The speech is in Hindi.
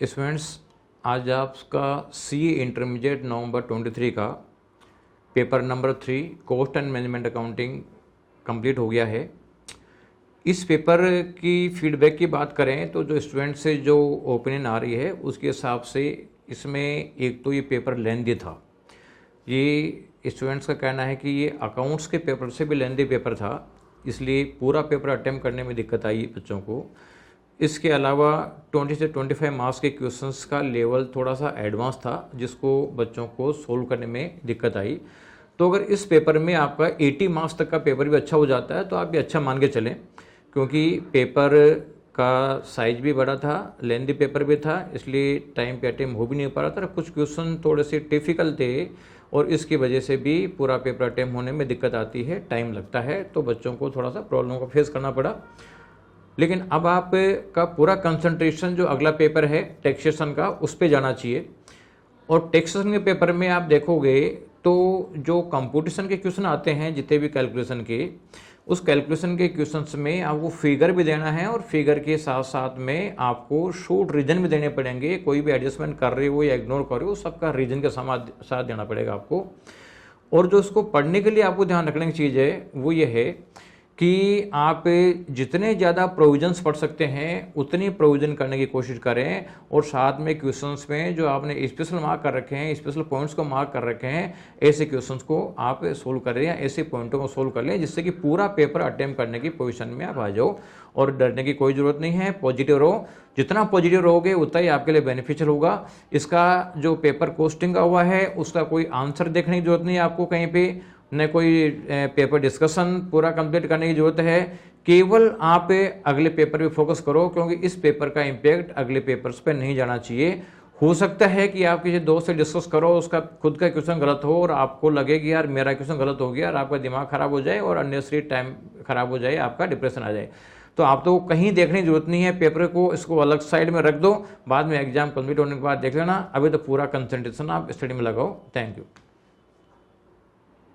स्टूडेंट्स, आज आपका सी इंटरमीडिएट नवंबर 23 का paper number 3 cost and management accounting complete हो गया है। इस पेपर की फीडबैक की बात करें तो जो स्टूडेंट से जो ओपिनियन आ रही है उसके हिसाब से इसमें एक तो ये पेपर लेंदी था। ये स्टूडेंट्स का कहना है कि ये अकाउंट्स के पेपर से भी लेंदी पेपर था, इसलिए पूरा पेपर अटेम्प्ट करने में दिक्कत आई बच्चों को। इसके अलावा 20 से 25 मार्क्स के क्वेश्चंस का लेवल थोड़ा सा एडवांस था, जिसको बच्चों को सोल्व करने में दिक्कत आई। तो अगर इस पेपर में आपका 80 मार्क्स तक का पेपर भी अच्छा हो जाता है तो आप भी अच्छा मान के चलें, क्योंकि पेपर का साइज भी बड़ा था, लेंदी पेपर भी था, इसलिए टाइम पे अटेम्प्ट हो भी नहीं पा रहा था। कुछ क्वेश्चन थोड़े से डिफ़िकल्ट थे और इसकी वजह से भी पूरा पेपर अटेम्प्ट होने में दिक्कत आती है, टाइम लगता है, तो बच्चों को थोड़ा सा प्रॉब्लम को फेस करना पड़ा। लेकिन अब आप का पूरा कंसंट्रेशन जो अगला पेपर है टैक्सेशन का, उस पे जाना चाहिए। और टैक्सेशन के पेपर में आप देखोगे तो जो कंपटीशन के क्वेश्चन आते हैं जितने भी कैलकुलेशन के, उस कैलकुलेशन के क्वेश्चंस में आपको फिगर भी देना है और फिगर के साथ साथ में आपको शॉर्ट रीजन भी देने पड़ेंगे। कोई भी एडजस्टमेंट कर रहे हो या इग्नोर कर रहे हो, सबका रीजन के साथ देना पड़ेगा आपको। और जो उसको पढ़ने के लिए आपको ध्यान रखने की चीज़ है वो ये है कि आप जितने ज़्यादा प्रोविजंस पढ़ सकते हैं उतनी प्रोविजन करने की कोशिश करें। और साथ में क्वेश्चंस में जो आपने स्पेशल मार्क कर रखे हैं, स्पेशल पॉइंट्स को मार्क कर रखे हैं, ऐसे क्वेश्चंस को आप सोल्व करें या ऐसे पॉइंटों को सोल्व कर लें, जिससे कि पूरा पेपर अटेम्प्ट करने की पोजीशन में आप आ जाओ। और डरने की कोई ज़रूरत नहीं है, पॉजिटिव रहो। जितना पॉजिटिव रहोगे उतना ही आपके लिए बेनिफिशियल होगा। इसका जो पेपर कोस्टिंग का हुआ है उसका कोई आंसर देखने की जरूरत नहीं है आपको कहीं पे, न कोई पेपर डिस्कशन पूरा कंप्लीट करने की जरूरत है। केवल आप अगले पेपर पे फोकस करो, क्योंकि इस पेपर का इम्पैक्ट अगले पेपर्स पे नहीं जाना चाहिए। हो सकता है कि आप किसी दोस्त से डिस्कस करो, उसका खुद का क्वेश्चन गलत हो और आपको लगे कि यार मेरा क्वेश्चन गलत हो गया, और आपका दिमाग खराब हो जाए और अननेसेसरी टाइम खराब हो जाए, आपका डिप्रेशन आ जाए। तो आप तो कहीं देखने की जरूरत नहीं है, पेपर को इसको अलग साइड में रख दो, बाद में एग्जाम कंप्लीट होने के बाद देख लेना। अभी तो पूरा कंसंट्रेशन आप स्टडी में लगाओ। Thank you.